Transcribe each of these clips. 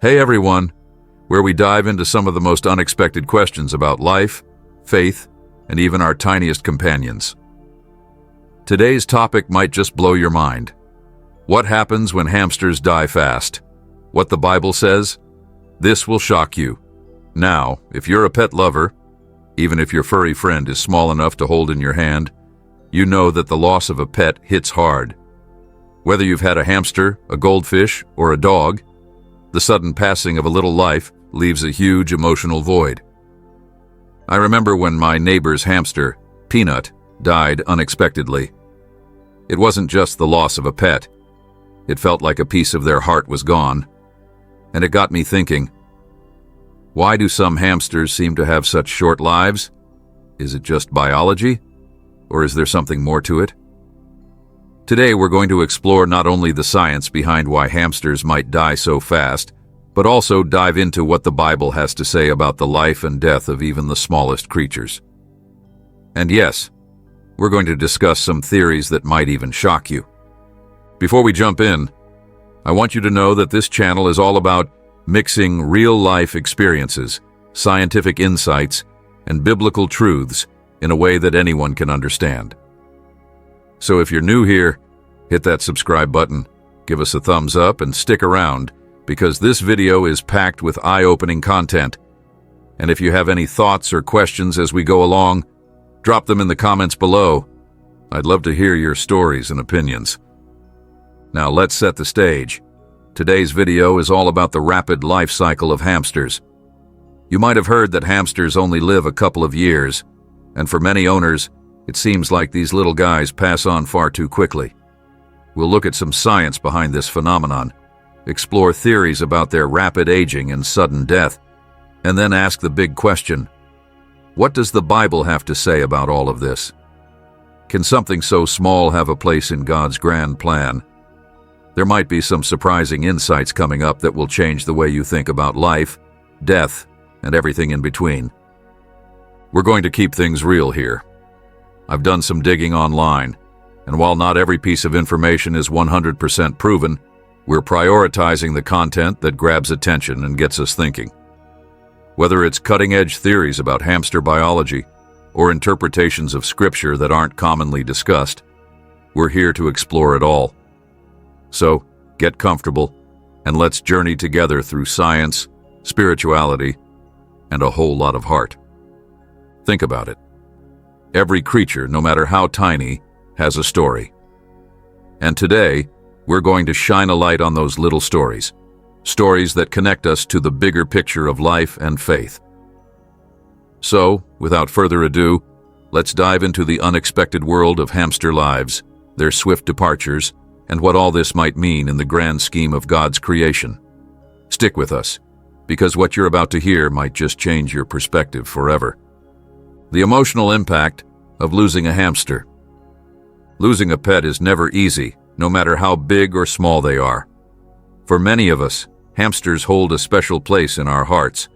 Hey everyone, where we dive into some of the most unexpected questions about life, faith, and even our tiniest companions. Today's topic might just blow your mind. What happens when hamsters die fast? What the Bible says? This will shock you. Now, if you're a pet lover, even if your furry friend is small enough to hold in your hand, you know that the loss of a pet hits hard. Whether you've had a hamster, a goldfish, or a dog, the sudden passing of a little life leaves a huge emotional void. I remember when my neighbor's hamster, Peanut, died unexpectedly. It wasn't just the loss of a pet. It felt like a piece of their heart was gone. And it got me thinking, why do some hamsters seem to have such short lives? Is it just biology? Or is there something more to it? Today we're going to explore not only the science behind why hamsters might die so fast, but also dive into what the Bible has to say about the life and death of even the smallest creatures. And yes, we're going to discuss some theories that might even shock you. Before we jump in, I want you to know that this channel is all about mixing real-life experiences, scientific insights, and biblical truths in a way that anyone can understand. So if you're new here, hit that subscribe button, give us a thumbs up, and stick around, because this video is packed with eye-opening content. And if you have any thoughts or questions as we go along, drop them in the comments below. I'd love to hear your stories and opinions. Now let's set the stage. Today's video is all about the rapid life cycle of hamsters. You might have heard that hamsters only live a couple of years, and for many owners, it seems like these little guys pass on far too quickly. We'll look at some science behind this phenomenon, explore theories about their rapid aging and sudden death, and then ask the big question, what does the Bible have to say about all of this? Can something so small have a place in God's grand plan? There might be some surprising insights coming up that will change the way you think about life, death, and everything in between. We're going to keep things real here. I've done some digging online, and while not every piece of information is 100% proven, we're prioritizing the content that grabs attention and gets us thinking. Whether it's cutting-edge theories about hamster biology or interpretations of scripture that aren't commonly discussed, we're here to explore it all. So, get comfortable, and let's journey together through science, spirituality, and a whole lot of heart. Think about it. Every creature, no matter how tiny, has a story. And today, we're going to shine a light on those little stories. Stories that connect us to the bigger picture of life and faith. So, without further ado, let's dive into the unexpected world of hamster lives, their swift departures, and what all this might mean in the grand scheme of God's creation. Stick with us, because what you're about to hear might just change your perspective forever. The emotional impact of losing a hamster. Losing a pet is never easy, no matter how big or small they are. For many of us, hamsters hold a special place in our hearts.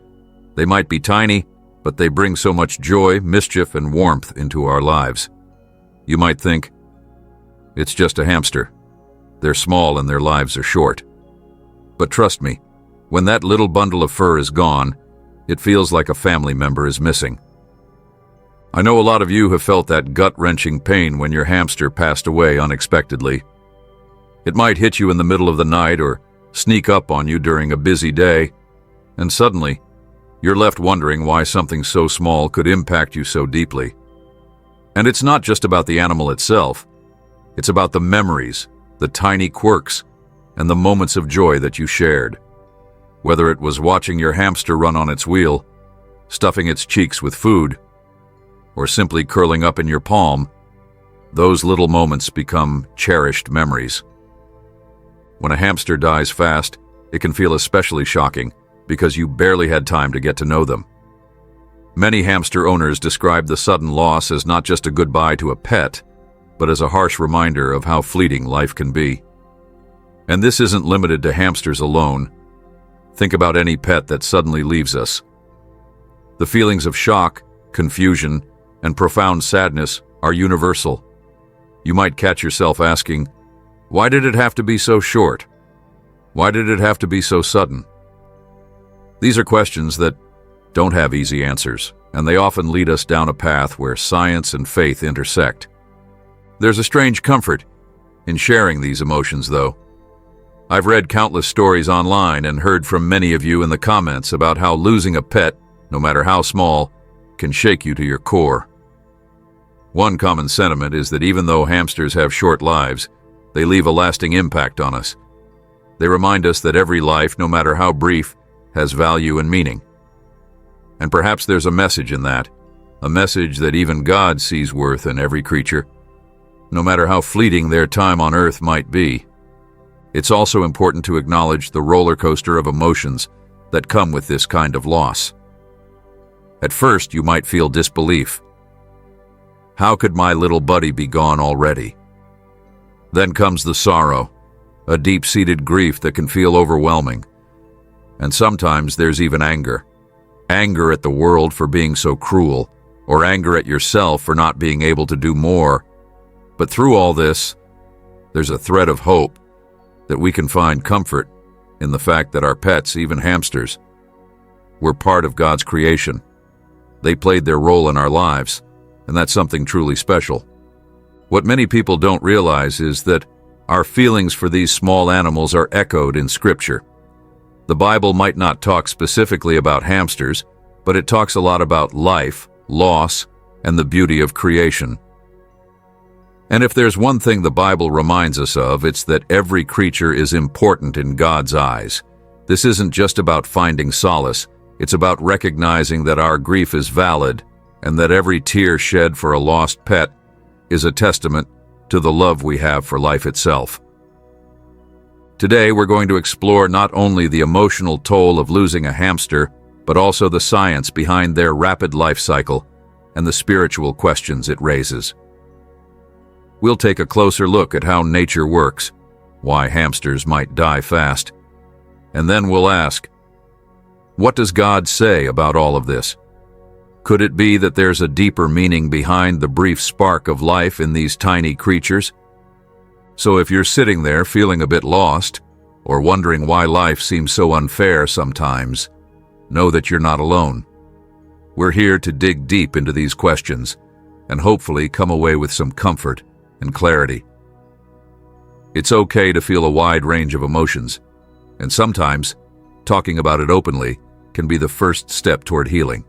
They might be tiny, but they bring so much joy, mischief, and warmth into our lives. You might think, it's just a hamster. They're small and their lives are short. But trust me, when that little bundle of fur is gone, it feels like a family member is missing. I know a lot of you have felt that gut-wrenching pain when your hamster passed away unexpectedly. It might hit you in the middle of the night or sneak up on you during a busy day, and suddenly, you're left wondering why something so small could impact you so deeply. And it's not just about the animal itself. It's about the memories, the tiny quirks, and the moments of joy that you shared. Whether it was watching your hamster run on its wheel, stuffing its cheeks with food, or simply curling up in your palm, those little moments become cherished memories. When a hamster dies fast, it can feel especially shocking because you barely had time to get to know them. Many hamster owners describe the sudden loss as not just a goodbye to a pet, but as a harsh reminder of how fleeting life can be. And this isn't limited to hamsters alone. Think about any pet that suddenly leaves us. The feelings of shock, confusion, and profound sadness are universal. You might catch yourself asking, why did it have to be so short? Why did it have to be so sudden? These are questions that don't have easy answers, and they often lead us down a path where science and faith intersect. There's a strange comfort in sharing these emotions, though. I've read countless stories online and heard from many of you in the comments about how losing a pet, no matter how small, can shake you to your core. One common sentiment is that even though hamsters have short lives, they leave a lasting impact on us. They remind us that every life, no matter how brief, has value and meaning. And perhaps there's a message in that, a message that even God sees worth in every creature, no matter how fleeting their time on earth might be. It's also important to acknowledge the roller coaster of emotions that come with this kind of loss. At first, you might feel disbelief. How could my little buddy be gone already? Then comes the sorrow, a deep-seated grief that can feel overwhelming. And sometimes there's even anger. Anger at the world for being so cruel, or anger at yourself for not being able to do more. But through all this, there's a thread of hope that we can find comfort in the fact that our pets, even hamsters, were part of God's creation. They played their role in our lives, and that's something truly special. What many people don't realize is that our feelings for these small animals are echoed in Scripture. The Bible might not talk specifically about hamsters, but it talks a lot about life, loss, and the beauty of creation. And if there's one thing the Bible reminds us of, it's that every creature is important in God's eyes. This isn't just about finding solace, it's about recognizing that our grief is valid and that every tear shed for a lost pet is a testament to the love we have for life itself. Today, we're going to explore not only the emotional toll of losing a hamster, but also the science behind their rapid life cycle and the spiritual questions it raises. We'll take a closer look at how nature works, why hamsters might die fast, and then we'll ask, what does God say about all of this? Could it be that there's a deeper meaning behind the brief spark of life in these tiny creatures? So if you're sitting there feeling a bit lost, or wondering why life seems so unfair sometimes, know that you're not alone. We're here to dig deep into these questions, and hopefully come away with some comfort and clarity. It's okay to feel a wide range of emotions, and sometimes talking about it openly can be the first step toward healing.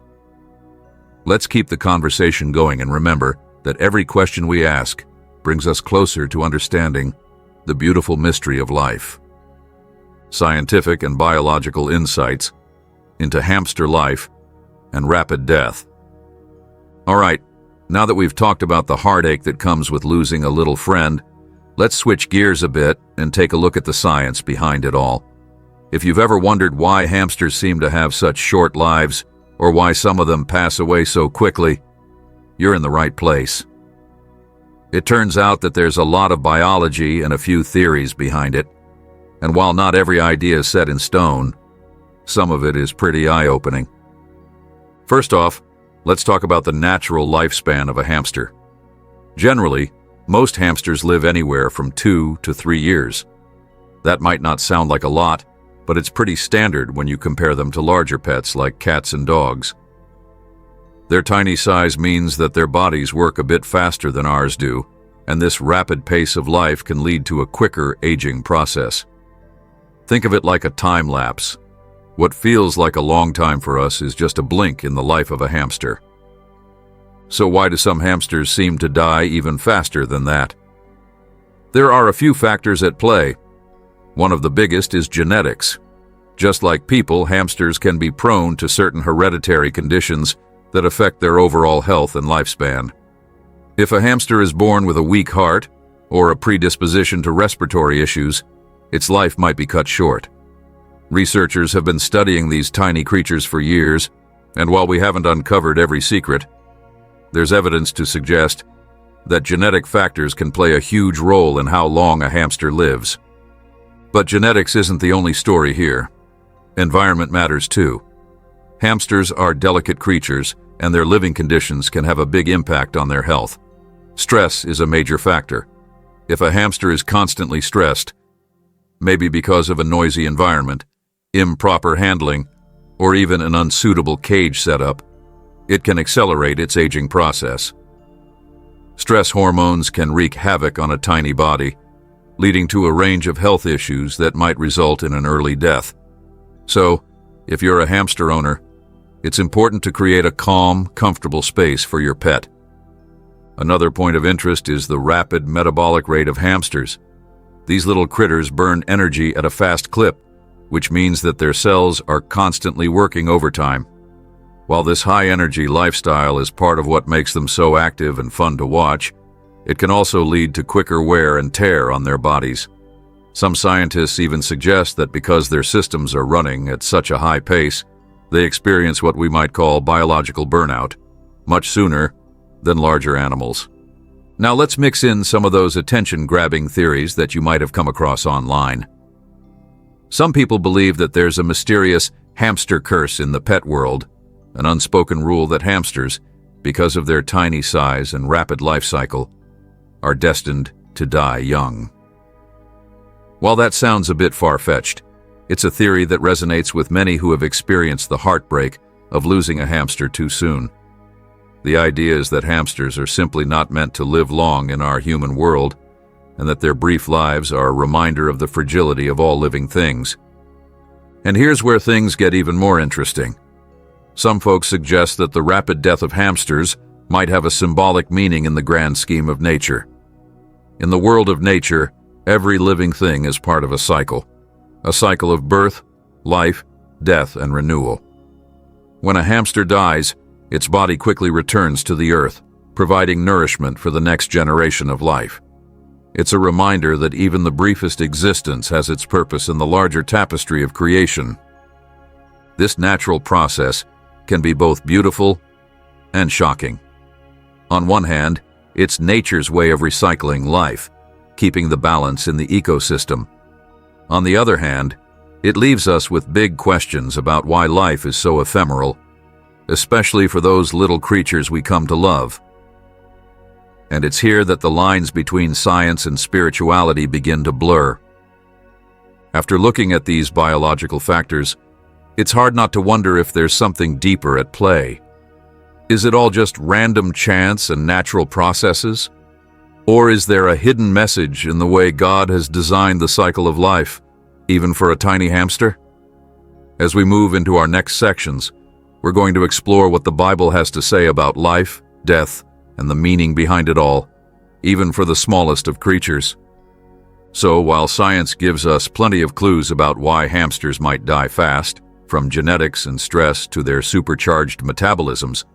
Let's keep the conversation going and remember that every question we ask brings us closer to understanding the beautiful mystery of life. Scientific and biological insights into hamster life and rapid death. All right, now that we've talked about the heartache that comes with losing a little friend, let's switch gears a bit and take a look at the science behind it all. If you've ever wondered why hamsters seem to have such short lives, or why some of them pass away so quickly, you're in the right place. It turns out that there's a lot of biology and a few theories behind it, and while not every idea is set in stone, some of it is pretty eye-opening. First off, let's talk about the natural lifespan of a hamster. Generally, most hamsters live anywhere from 2 to 3 years. That might not sound like a lot, but it's pretty standard when you compare them to larger pets like cats and dogs. Their tiny size means that their bodies work a bit faster than ours do, and this rapid pace of life can lead to a quicker aging process. Think of it like a time lapse. What feels like a long time for us is just a blink in the life of a hamster. So why do some hamsters seem to die even faster than that? There are a few factors at play. One of the biggest is genetics. Just like people, hamsters can be prone to certain hereditary conditions that affect their overall health and lifespan. If a hamster is born with a weak heart or a predisposition to respiratory issues, its life might be cut short. Researchers have been studying these tiny creatures for years, and while we haven't uncovered every secret, there's evidence to suggest that genetic factors can play a huge role in how long a hamster lives. But genetics isn't the only story here. Environment matters too. Hamsters are delicate creatures, and their living conditions can have a big impact on their health. Stress is a major factor. If a hamster is constantly stressed, maybe because of a noisy environment, improper handling, or even an unsuitable cage setup, it can accelerate its aging process. Stress hormones can wreak havoc on a tiny body, leading to a range of health issues that might result in an early death. So, if you're a hamster owner, it's important to create a calm, comfortable space for your pet. Another point of interest is the rapid metabolic rate of hamsters. These little critters burn energy at a fast clip, which means that their cells are constantly working overtime. While this high-energy lifestyle is part of what makes them so active and fun to watch, it can also lead to quicker wear and tear on their bodies. Some scientists even suggest that because their systems are running at such a high pace, they experience what we might call biological burnout, much sooner than larger animals. Now let's mix in some of those attention-grabbing theories that you might have come across online. Some people believe that there's a mysterious hamster curse in the pet world, an unspoken rule that hamsters, because of their tiny size and rapid life cycle, are destined to die young. While that sounds a bit far-fetched, it's a theory that resonates with many who have experienced the heartbreak of losing a hamster too soon. The idea is that hamsters are simply not meant to live long in our human world, and that their brief lives are a reminder of the fragility of all living things. And here's where things get even more interesting. Some folks suggest that the rapid death of hamsters might have a symbolic meaning in the grand scheme of nature. In the world of nature, every living thing is part of a cycle of birth, life, death, and renewal. When a hamster dies, its body quickly returns to the earth, providing nourishment for the next generation of life. It's a reminder that even the briefest existence has its purpose in the larger tapestry of creation. This natural process can be both beautiful and shocking. On one hand, it's nature's way of recycling life, keeping the balance in the ecosystem. On the other hand, it leaves us with big questions about why life is so ephemeral, especially for those little creatures we come to love. And it's here that the lines between science and spirituality begin to blur. After looking at these biological factors, it's hard not to wonder if there's something deeper at play. Is it all just random chance and natural processes? Or is there a hidden message in the way God has designed the cycle of life, even for a tiny hamster? As we move into our next sections, we're going to explore what the Bible has to say about life, death, and the meaning behind it all, even for the smallest of creatures. So, while science gives us plenty of clues about why hamsters might die fast, from genetics and stress to their supercharged metabolisms,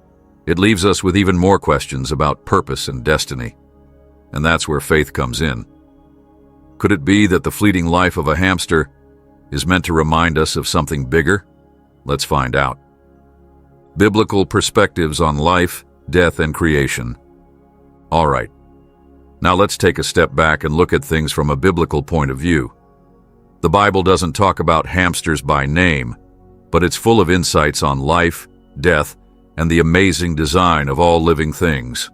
it leaves us with even more questions about purpose and destiny. And that's where faith comes in. Could it be that the fleeting life of a hamster is meant to remind us of something bigger? Let's find out. Biblical perspectives on life, death, and creation. All right. Now let's take a step back and look at things from a biblical point of view. The Bible doesn't talk about hamsters by name, but it's full of insights on life, death, and the amazing design of all living things.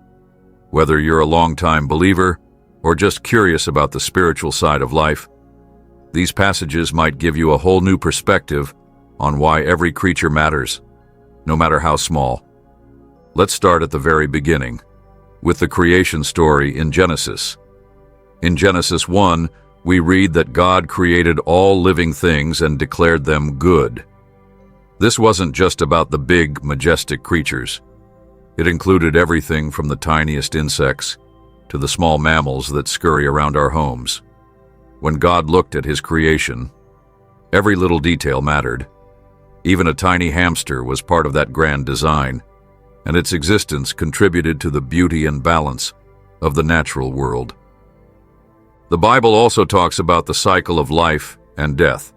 Whether you're a longtime believer or just curious about the spiritual side of life, these passages might give you a whole new perspective on why every creature matters, no matter how small. Let's start at the very beginning, with the creation story in Genesis. In Genesis 1, we read that God created all living things and declared them good. This wasn't just about the big, majestic creatures. It included everything from the tiniest insects to the small mammals that scurry around our homes. When God looked at his creation, every little detail mattered. Even a tiny hamster was part of that grand design, and its existence contributed to the beauty and balance of the natural world. The Bible also talks about the cycle of life and death.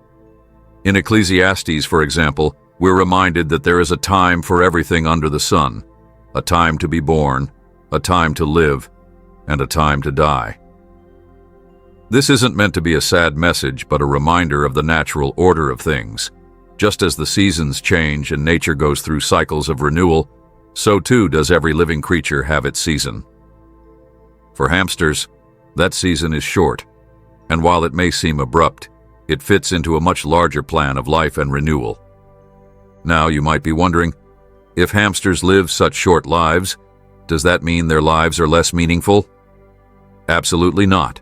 In Ecclesiastes, for example, we're reminded that there is a time for everything under the sun, a time to be born, a time to live, and a time to die. This isn't meant to be a sad message, but a reminder of the natural order of things. Just as the seasons change and nature goes through cycles of renewal, so too does every living creature have its season. For hamsters, that season is short, and while it may seem abrupt, it fits into a much larger plan of life and renewal. Now you might be wondering, if hamsters live such short lives, does that mean their lives are less meaningful? Absolutely not.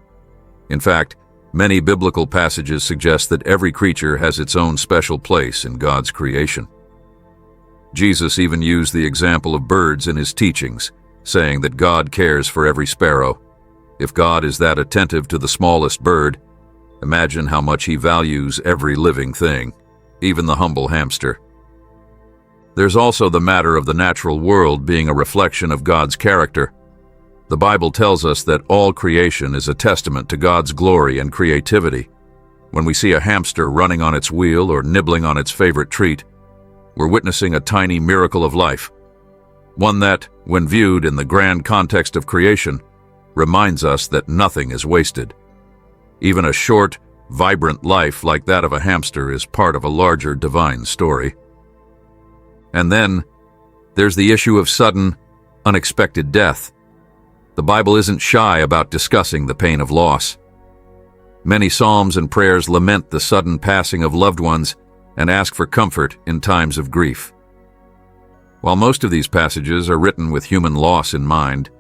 In fact, many biblical passages suggest that every creature has its own special place in God's creation. Jesus even used the example of birds in his teachings, saying that God cares for every sparrow. If God is that attentive to the smallest bird, imagine how much he values every living thing, even the humble hamster. There's also the matter of the natural world being a reflection of God's character. The Bible tells us that all creation is a testament to God's glory and creativity. When we see a hamster running on its wheel or nibbling on its favorite treat, we're witnessing a tiny miracle of life, one that, when viewed in the grand context of creation, reminds us that nothing is wasted. Even a short, vibrant life like that of a hamster is part of a larger divine story. And then, there's the issue of sudden, unexpected death. The Bible isn't shy about discussing the pain of loss. Many psalms and prayers lament the sudden passing of loved ones and ask for comfort in times of grief. While most of these passages are written with human loss in mind,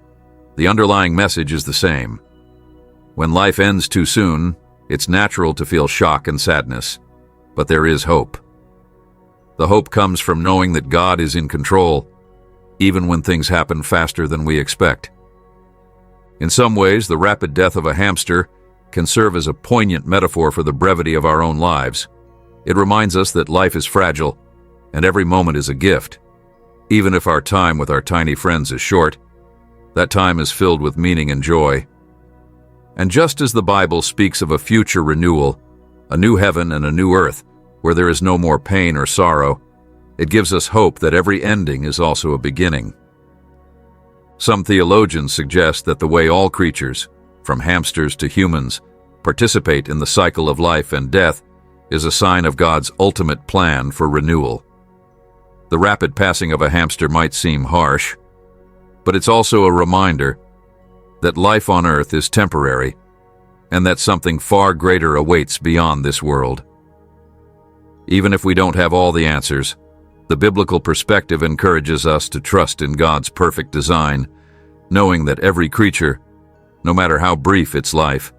the underlying message is the same. When life ends too soon, it's natural to feel shock and sadness, but there is hope. The hope comes from knowing that God is in control, even when things happen faster than we expect. In some ways, the rapid death of a hamster can serve as a poignant metaphor for the brevity of our own lives. It reminds us that life is fragile, and every moment is a gift. Even if our time with our tiny friends is short, that time is filled with meaning and joy. And just as the Bible speaks of a future renewal, a new heaven and a new earth, where there is no more pain or sorrow, it gives us hope that every ending is also a beginning. Some theologians suggest that the way all creatures, from hamsters to humans, participate in the cycle of life and death is a sign of God's ultimate plan for renewal. The rapid passing of a hamster might seem harsh, but it's also a reminder that life on earth is temporary and that something far greater awaits beyond this world. Even if we don't have all the answers, the biblical perspective encourages us to trust in God's perfect design, knowing that every creature, no matter how brief its life,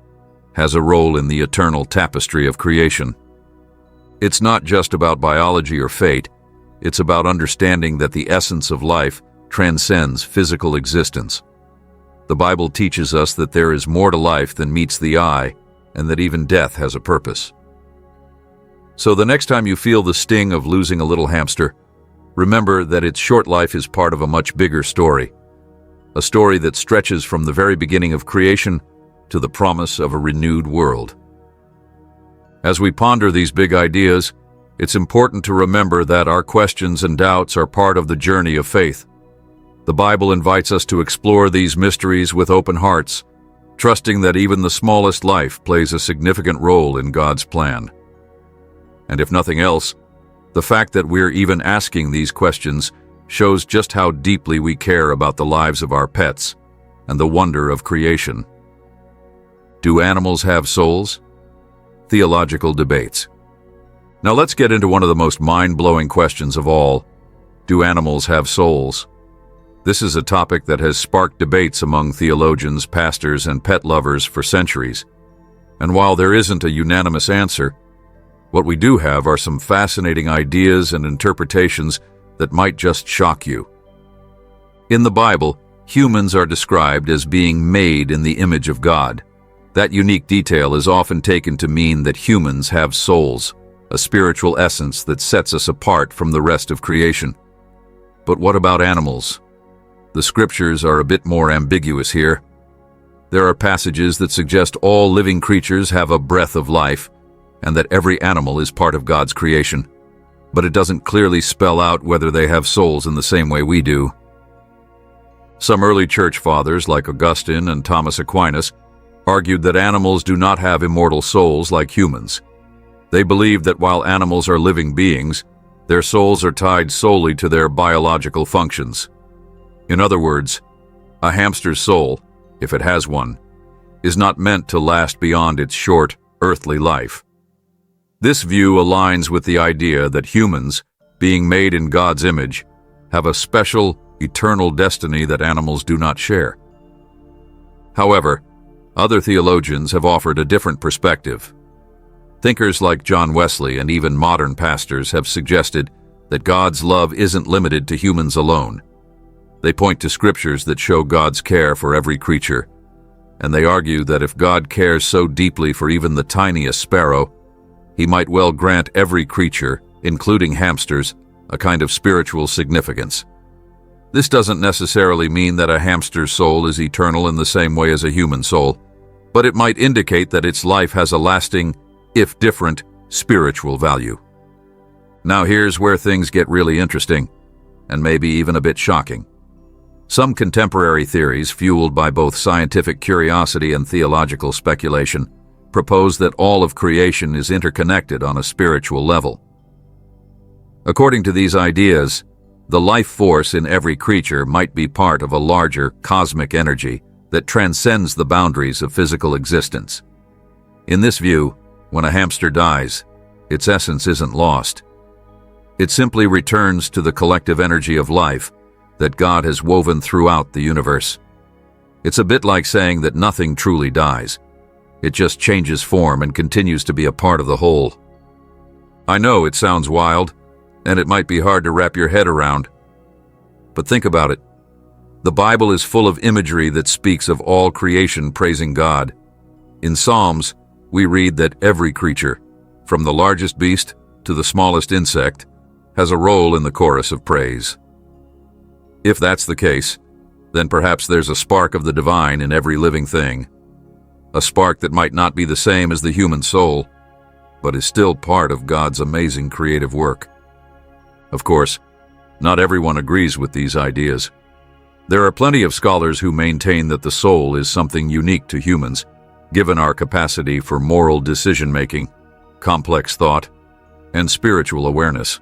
has a role in the eternal tapestry of creation. It's not just about biology or fate, it's about understanding that the essence of life transcends physical existence. The Bible teaches us that there is more to life than meets the eye, and that even death has a purpose. So the next time you feel the sting of losing a little hamster, remember that its short life is part of a much bigger story, a story that stretches from the very beginning of creation to the promise of a renewed world. As we ponder these big ideas, it's important to remember that our questions and doubts are part of the journey of faith. The Bible invites us to explore these mysteries with open hearts, trusting that even the smallest life plays a significant role in God's plan. And if nothing else, the fact that we're even asking these questions shows just how deeply we care about the lives of our pets and the wonder of creation. Do animals have souls? Theological debates. Now let's get into one of the most mind-blowing questions of all. Do animals have souls? This is a topic that has sparked debates among theologians, pastors, and pet lovers for centuries. And while there isn't a unanimous answer, what we do have are some fascinating ideas and interpretations that might just shock you. In the Bible, humans are described as being made in the image of God. That unique detail is often taken to mean that humans have souls, a spiritual essence that sets us apart from the rest of creation. But what about animals? The scriptures are a bit more ambiguous here. There are passages that suggest all living creatures have a breath of life, and that every animal is part of God's creation, but it doesn't clearly spell out whether they have souls in the same way we do. Some early church fathers, like Augustine and Thomas Aquinas, argued that animals do not have immortal souls like humans. They believed that while animals are living beings, their souls are tied solely to their biological functions. In other words, a hamster's soul, if it has one, is not meant to last beyond its short, earthly life. This view aligns with the idea that humans, being made in God's image, have a special, eternal destiny that animals do not share. However, other theologians have offered a different perspective. Thinkers like John Wesley and even modern pastors have suggested that God's love isn't limited to humans alone. They point to scriptures that show God's care for every creature, and they argue that if God cares so deeply for even the tiniest sparrow, He might well grant every creature, including hamsters, a kind of spiritual significance. This doesn't necessarily mean that a hamster's soul is eternal in the same way as a human soul, but it might indicate that its life has a lasting, if different, spiritual value. Now here's where things get really interesting, and maybe even a bit shocking. Some contemporary theories, fueled by both scientific curiosity and theological speculation, propose that all of creation is interconnected on a spiritual level. According to these ideas, the life force in every creature might be part of a larger cosmic energy that transcends the boundaries of physical existence. In this view, when a hamster dies, its essence isn't lost. It simply returns to the collective energy of life that God has woven throughout the universe. It's a bit like saying that nothing truly dies. It just changes form and continues to be a part of the whole. I know it sounds wild, and it might be hard to wrap your head around. But think about it. The Bible is full of imagery that speaks of all creation praising God. In Psalms, we read that every creature, from the largest beast to the smallest insect, has a role in the chorus of praise. If that's the case, then perhaps there's a spark of the divine in every living thing. A spark that might not be the same as the human soul, but is still part of God's amazing creative work. Of course, not everyone agrees with these ideas. There are plenty of scholars who maintain that the soul is something unique to humans, given our capacity for moral decision-making, complex thought, and spiritual awareness.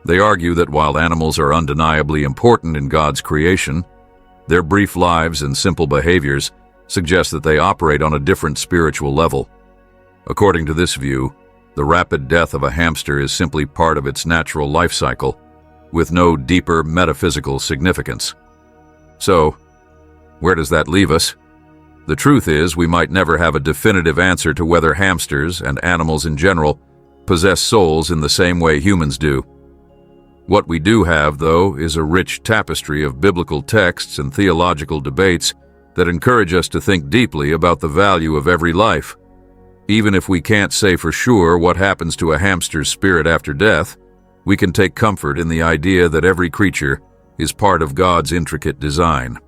They argue that while animals are undeniably important in God's creation, their brief lives and simple behaviors suggest that they operate on a different spiritual level. According to this view, the rapid death of a hamster is simply part of its natural life cycle, with no deeper metaphysical significance. So, where does that leave us? The truth is, we might never have a definitive answer to whether hamsters, and animals in general, possess souls in the same way humans do. What we do have, though, is a rich tapestry of biblical texts and theological debates that encourage us to think deeply about the value of every life. Even if we can't say for sure what happens to a hamster's spirit after death, we can take comfort in the idea that every creature is part of God's intricate design.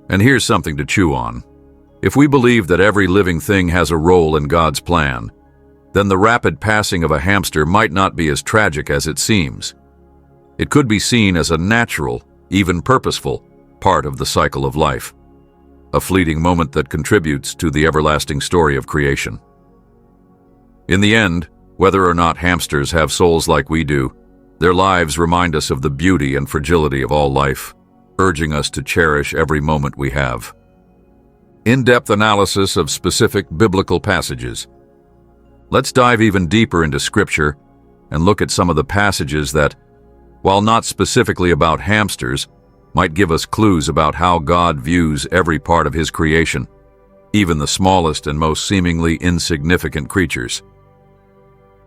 And here's something to chew on. If we believe that every living thing has a role in God's plan, then the rapid passing of a hamster might not be as tragic as it seems. It could be seen as a natural, even purposeful, part of the cycle of life, a fleeting moment that contributes to the everlasting story of creation. In the end, whether or not hamsters have souls like we do, their lives remind us of the beauty and fragility of all life, urging us to cherish every moment we have. In-depth analysis of specific biblical passages. Let's dive even deeper into Scripture and look at some of the passages that, while not specifically about hamsters, might give us clues about how God views every part of His creation, even the smallest and most seemingly insignificant creatures.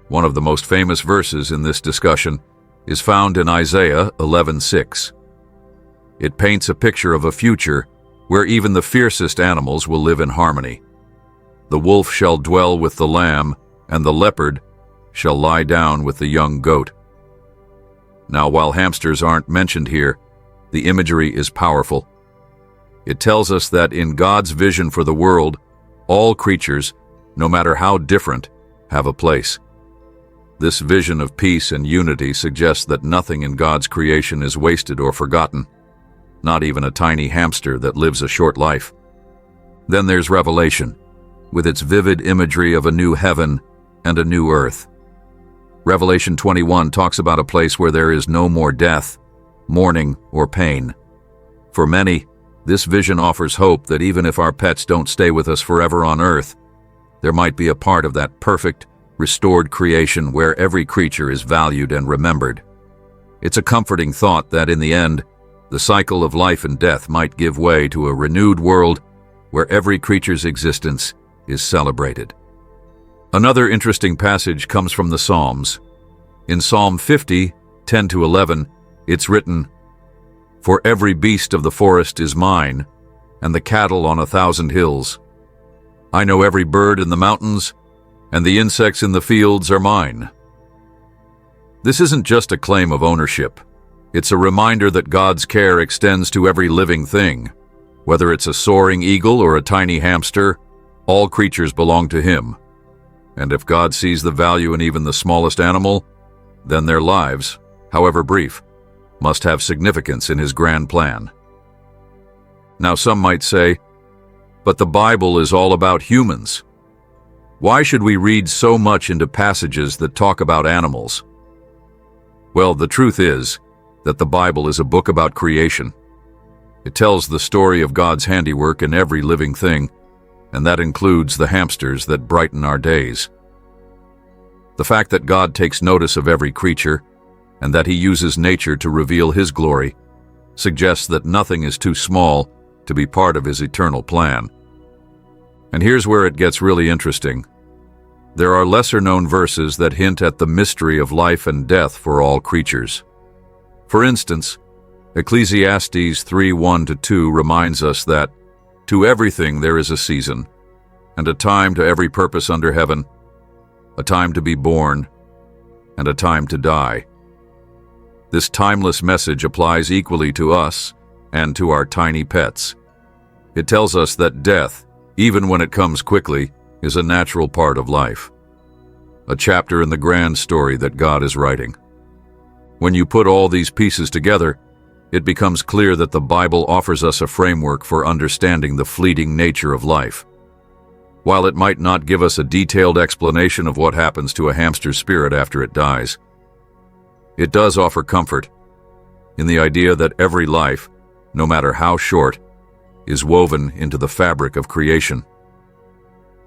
One of the most famous verses in this discussion is found in Isaiah 11:6. It paints a picture of a future where even the fiercest animals will live in harmony. The wolf shall dwell with the lamb, and the leopard shall lie down with the young goat. Now, while hamsters aren't mentioned here, the imagery is powerful. It tells us that in God's vision for the world, all creatures, no matter how different, have a place. This vision of peace and unity suggests that nothing in God's creation is wasted or forgotten, not even a tiny hamster that lives a short life. Then there's Revelation, with its vivid imagery of a new heaven and a new earth. Revelation 21 talks about a place where there is no more death, mourning, or pain. For many, this vision offers hope that even if our pets don't stay with us forever on earth, there might be a part of that perfect, restored creation where every creature is valued and remembered. It's a comforting thought that in the end, the cycle of life and death might give way to a renewed world where every creature's existence is celebrated. Another interesting passage comes from the Psalms. In Psalm 50, 10-11, it's written, "For every beast of the forest is mine, and the cattle on 1,000 hills. I know every bird in the mountains, and the insects in the fields are mine." This isn't just a claim of ownership. It's a reminder that God's care extends to every living thing. Whether it's a soaring eagle or a tiny hamster, all creatures belong to Him. And if God sees the value in even the smallest animal, then their lives, however brief, must have significance in His grand plan. Now some might say, but the Bible is all about humans. Why should we read so much into passages that talk about animals? Well, the truth is that the Bible is a book about creation. It tells the story of God's handiwork in every living thing, and that includes the hamsters that brighten our days. The fact that God takes notice of every creature, and that He uses nature to reveal His glory, suggests that nothing is too small to be part of His eternal plan. And here's where it gets really interesting. There are lesser-known verses that hint at the mystery of life and death for all creatures. For instance, Ecclesiastes 3:1-2 reminds us that, "To everything there is a season, and a time to every purpose under heaven, a time to be born, and a time to die." This timeless message applies equally to us and to our tiny pets. It tells us that death, even when it comes quickly, is a natural part of life. A chapter in the grand story that God is writing. When you put all these pieces together, it becomes clear that the Bible offers us a framework for understanding the fleeting nature of life. While it might not give us a detailed explanation of what happens to a hamster's spirit after it dies, it does offer comfort in the idea that every life, no matter how short, is woven into the fabric of creation.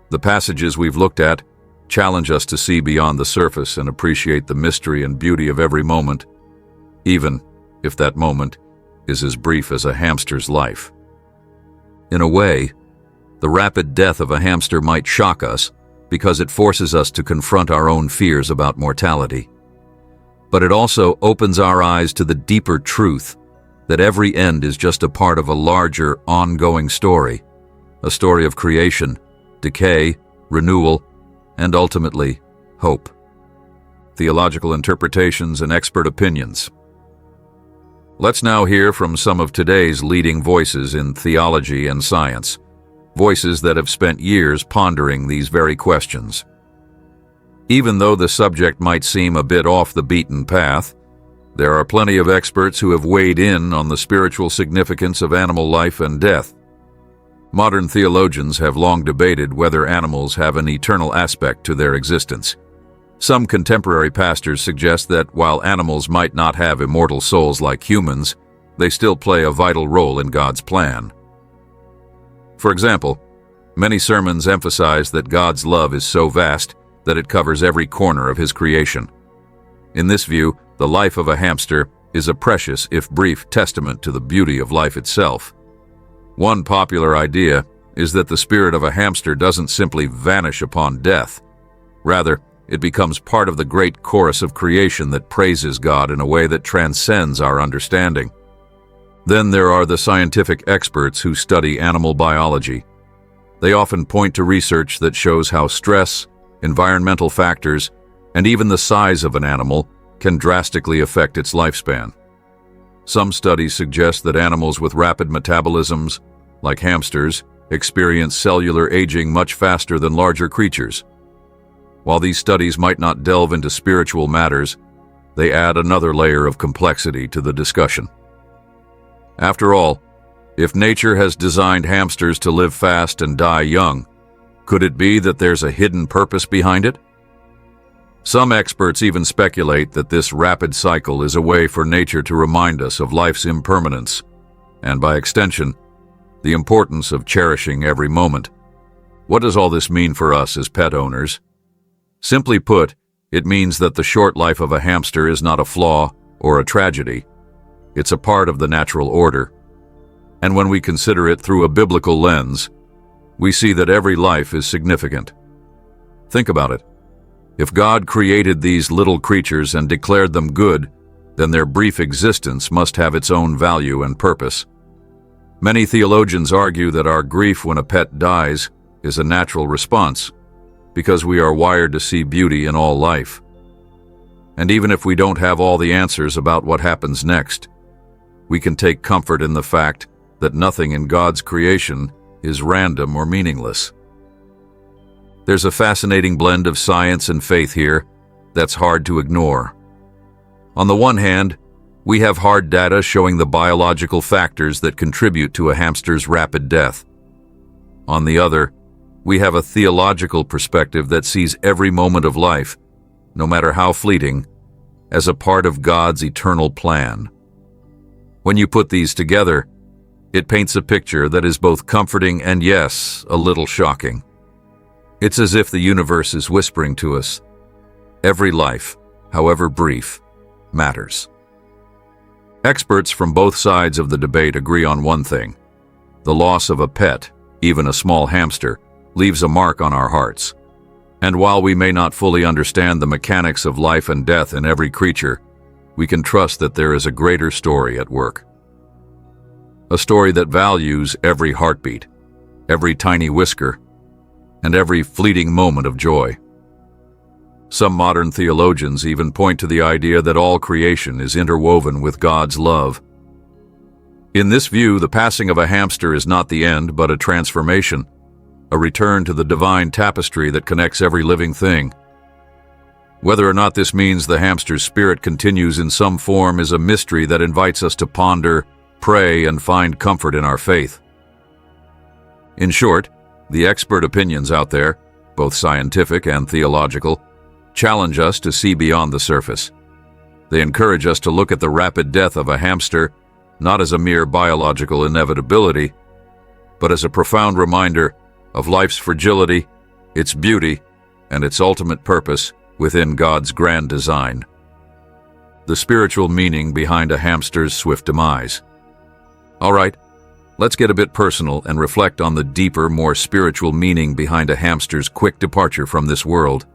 The passages we've looked at challenge us to see beyond the surface and appreciate the mystery and beauty of every moment, even if that moment is as brief as a hamster's life. In a way, the rapid death of a hamster might shock us because it forces us to confront our own fears about mortality. But it also opens our eyes to the deeper truth that every end is just a part of a larger, ongoing story, a story of creation, decay, renewal, and ultimately, hope. Theological interpretations and expert opinions. Let's now hear from some of today's leading voices in theology and science, voices that have spent years pondering these very questions. Even though the subject might seem a bit off the beaten path, there are plenty of experts who have weighed in on the spiritual significance of animal life and death. Modern theologians have long debated whether animals have an eternal aspect to their existence. Some contemporary pastors suggest that while animals might not have immortal souls like humans, they still play a vital role in God's plan. For example, many sermons emphasize that God's love is so vast that it covers every corner of His creation. In this view, the life of a hamster is a precious, if brief, testament to the beauty of life itself. One popular idea is that the spirit of a hamster doesn't simply vanish upon death. Rather, it becomes part of the great chorus of creation that praises God in a way that transcends our understanding. Then there are the scientific experts who study animal biology. They often point to research that shows how stress, environmental factors, and even the size of an animal can drastically affect its lifespan. Some studies suggest that animals with rapid metabolisms, like hamsters, experience cellular aging much faster than larger creatures. While these studies might not delve into spiritual matters, they add another layer of complexity to the discussion. After all, if nature has designed hamsters to live fast and die young, could it be that there's a hidden purpose behind it? Some experts even speculate that this rapid cycle is a way for nature to remind us of life's impermanence, and by extension, the importance of cherishing every moment. What does all this mean for us as pet owners? Simply put, it means that the short life of a hamster is not a flaw or a tragedy. It's a part of the natural order. And when we consider it through a biblical lens, we see that every life is significant. Think about it. If God created these little creatures and declared them good, then their brief existence must have its own value and purpose. Many theologians argue that our grief when a pet dies is a natural response, because we are wired to see beauty in all life. And even if we don't have all the answers about what happens next, we can take comfort in the fact that nothing in God's creation is random or meaningless. There's a fascinating blend of science and faith here that's hard to ignore. On the one hand, we have hard data showing the biological factors that contribute to a hamster's rapid death. On the other, we have a theological perspective that sees every moment of life, no matter how fleeting, as a part of God's eternal plan. When you put these together, it paints a picture that is both comforting and, yes, a little shocking. It's as if the universe is whispering to us, every life, however brief, matters. Experts from both sides of the debate agree on one thing. The loss of a pet, even a small hamster, leaves a mark on our hearts. And while we may not fully understand the mechanics of life and death in every creature, we can trust that there is a greater story at work. A story that values every heartbeat, every tiny whisker, and every fleeting moment of joy. Some modern theologians even point to the idea that all creation is interwoven with God's love. In this view, the passing of a hamster is not the end, but a transformation, a return to the divine tapestry that connects every living thing. Whether or not this means the hamster's spirit continues in some form is a mystery that invites us to ponder, pray, and find comfort in our faith. In short, the expert opinions out there, both scientific and theological, challenge us to see beyond the surface. They encourage us to look at the rapid death of a hamster not as a mere biological inevitability, but as a profound reminder of life's fragility, its beauty, and its ultimate purpose within God's grand design. The spiritual meaning behind a hamster's swift demise. All right, let's get a bit personal and reflect on the deeper, more spiritual meaning behind a hamster's quick departure from this world.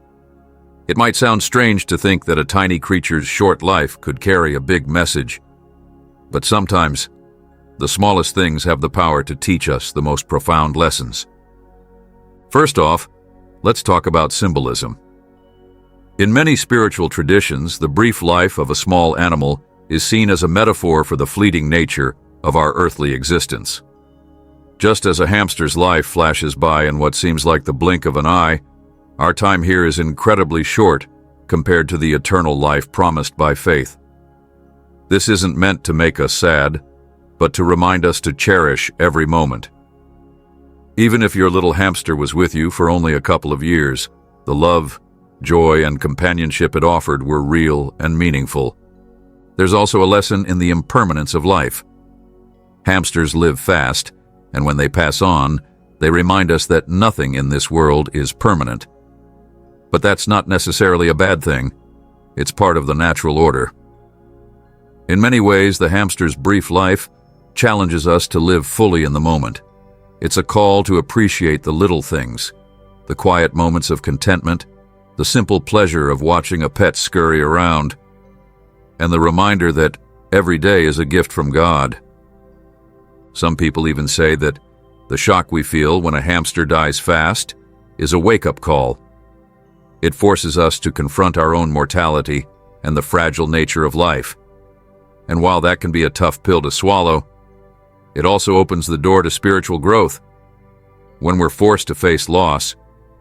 It might sound strange to think that a tiny creature's short life could carry a big message, but sometimes the smallest things have the power to teach us the most profound lessons. First off, let's talk about symbolism. In many spiritual traditions, the brief life of a small animal is seen as a metaphor for the fleeting nature of our earthly existence. Just as a hamster's life flashes by in what seems like the blink of an eye, our time here is incredibly short compared to the eternal life promised by faith. This isn't meant to make us sad, but to remind us to cherish every moment. Even if your little hamster was with you for only a couple of years, the love, joy, and companionship it offered were real and meaningful. There's also a lesson in the impermanence of life. Hamsters live fast, and when they pass on, they remind us that nothing in this world is permanent. But that's not necessarily a bad thing. It's part of the natural order. In many ways, the hamster's brief life challenges us to live fully in the moment. It's a call to appreciate the little things, the quiet moments of contentment, the simple pleasure of watching a pet scurry around, and the reminder that every day is a gift from God. Some people even say that the shock we feel when a hamster dies fast is a wake-up call. It forces us to confront our own mortality and the fragile nature of life. And while that can be a tough pill to swallow, it also opens the door to spiritual growth. When we're forced to face loss,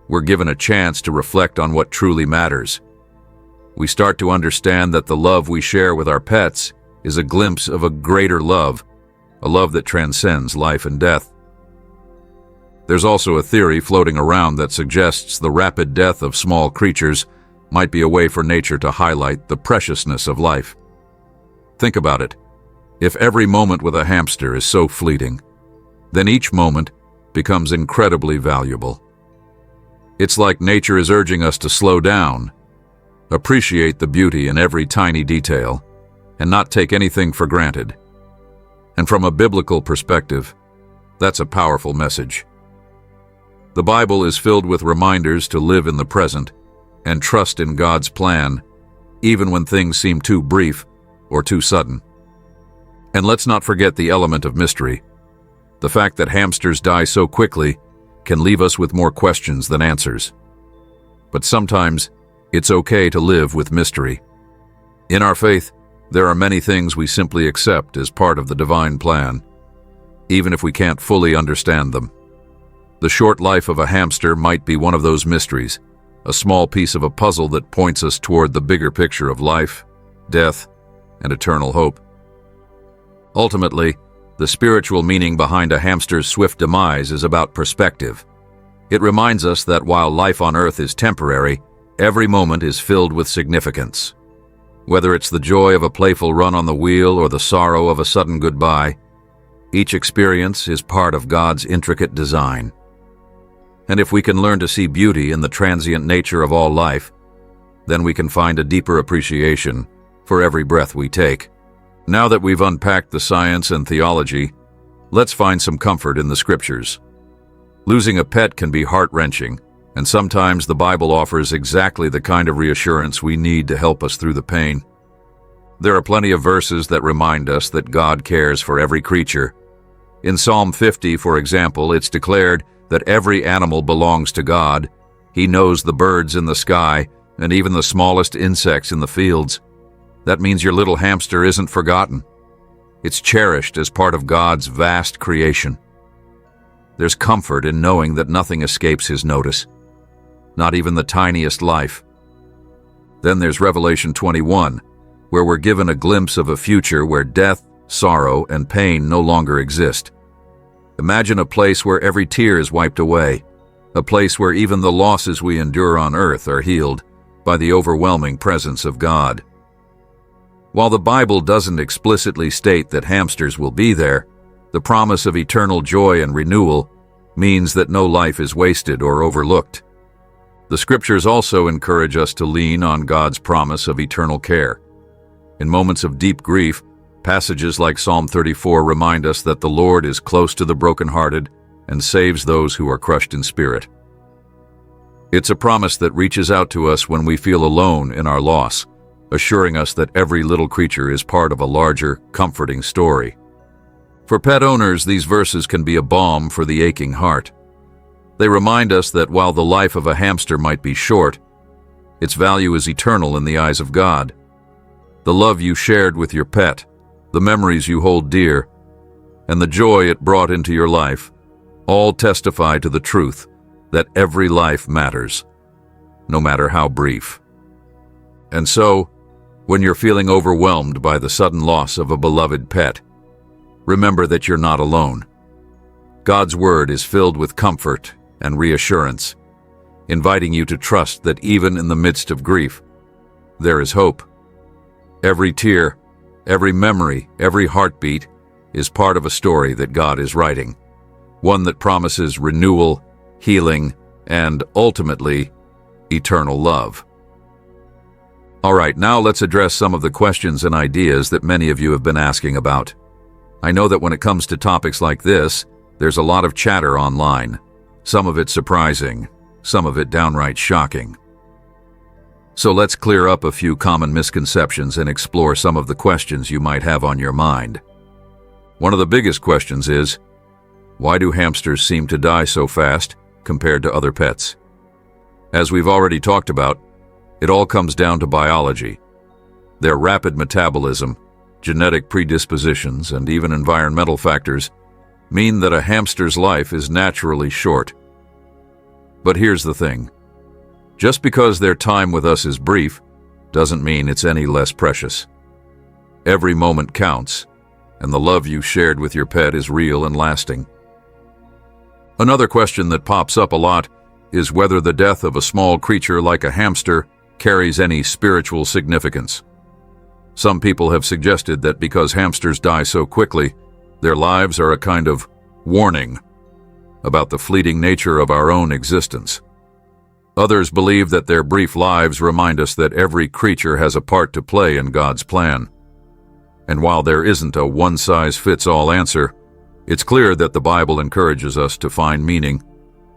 we're given a chance to reflect on what truly matters. We start to understand that the love we share with our pets is a glimpse of a greater love, a love that transcends life and death. There's also a theory floating around that suggests the rapid death of small creatures might be a way for nature to highlight the preciousness of life. Think about it. If every moment with a hamster is so fleeting, then each moment becomes incredibly valuable. It's like nature is urging us to slow down, appreciate the beauty in every tiny detail, and not take anything for granted. And from a biblical perspective, that's a powerful message. The Bible is filled with reminders to live in the present and trust in God's plan, even when things seem too brief or too sudden. And let's not forget the element of mystery. The fact that hamsters die so quickly can leave us with more questions than answers. But sometimes, it's okay to live with mystery. In our faith, there are many things we simply accept as part of the divine plan, even if we can't fully understand them. The short life of a hamster might be one of those mysteries, a small piece of a puzzle that points us toward the bigger picture of life, death, and eternal hope. Ultimately, the spiritual meaning behind a hamster's swift demise is about perspective. It reminds us that while life on Earth is temporary, every moment is filled with significance. Whether it's the joy of a playful run on the wheel or the sorrow of a sudden goodbye, each experience is part of God's intricate design. And if we can learn to see beauty in the transient nature of all life, then we can find a deeper appreciation for every breath we take. Now that we've unpacked the science and theology, let's find some comfort in the scriptures. Losing a pet can be heart-wrenching, and sometimes the Bible offers exactly the kind of reassurance we need to help us through the pain. There are plenty of verses that remind us that God cares for every creature. In Psalm 50, for example, it's declared that every animal belongs to God. He knows the birds in the sky and even the smallest insects in the fields. That means your little hamster isn't forgotten. It's cherished as part of God's vast creation. There's comfort in knowing that nothing escapes His notice, not even the tiniest life. Then there's Revelation 21, where we're given a glimpse of a future where death, sorrow, and pain no longer exist. Imagine a place where every tear is wiped away, a place where even the losses we endure on earth are healed by the overwhelming presence of God. While the Bible doesn't explicitly state that hamsters will be there, the promise of eternal joy and renewal means that no life is wasted or overlooked. The Scriptures also encourage us to lean on God's promise of eternal care. In moments of deep grief, passages like Psalm 34 remind us that the Lord is close to the brokenhearted and saves those who are crushed in spirit. It's a promise that reaches out to us when we feel alone in our loss, assuring us that every little creature is part of a larger, comforting story. For pet owners, these verses can be a balm for the aching heart. They remind us that while the life of a hamster might be short, its value is eternal in the eyes of God. The love you shared with your pet, the memories you hold dear, and the joy it brought into your life, all testify to the truth that every life matters, no matter how brief. And so, when you're feeling overwhelmed by the sudden loss of a beloved pet, remember that you're not alone. God's Word is filled with comfort and reassurance, inviting you to trust that even in the midst of grief, there is hope. Every tear, every memory, every heartbeat is part of a story that God is writing, one that promises renewal, healing, and ultimately, eternal love. All right, now let's address some of the questions and ideas that many of you have been asking about. I know that when it comes to topics like this, there's a lot of chatter online. Some of it surprising, some of it downright shocking. So let's clear up a few common misconceptions and explore some of the questions you might have on your mind. One of the biggest questions is, why do hamsters seem to die so fast compared to other pets? As we've already talked about, it all comes down to biology. Their rapid metabolism, genetic predispositions, and even environmental factors mean that a hamster's life is naturally short. But here's the thing. Just because their time with us is brief doesn't mean it's any less precious. Every moment counts, and the love you shared with your pet is real and lasting. Another question that pops up a lot is whether the death of a small creature like a hamster carries any spiritual significance. Some people have suggested that because hamsters die so quickly, their lives are a kind of warning about the fleeting nature of our own existence. Others believe that their brief lives remind us that every creature has a part to play in God's plan. And while there isn't a one-size-fits-all answer, it's clear that the Bible encourages us to find meaning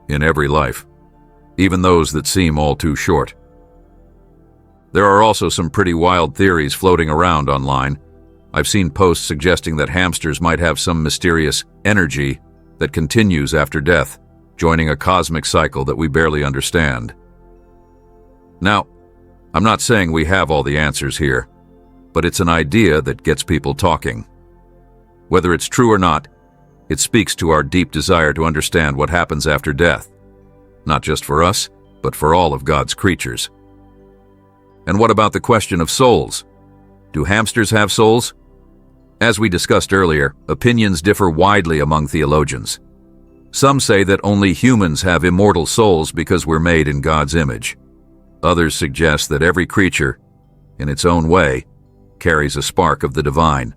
in every life, even those that seem all too short. There are also some pretty wild theories floating around online. I've seen posts suggesting that hamsters might have some mysterious energy that continues after death, joining a cosmic cycle that we barely understand. Now, I'm not saying we have all the answers here, but it's an idea that gets people talking. Whether it's true or not, it speaks to our deep desire to understand what happens after death, not just for us, but for all of God's creatures. And what about the question of souls? Do hamsters have souls? As we discussed earlier, opinions differ widely among theologians. Some say that only humans have immortal souls because we're made in God's image. Others suggest that every creature, in its own way, carries a spark of the divine.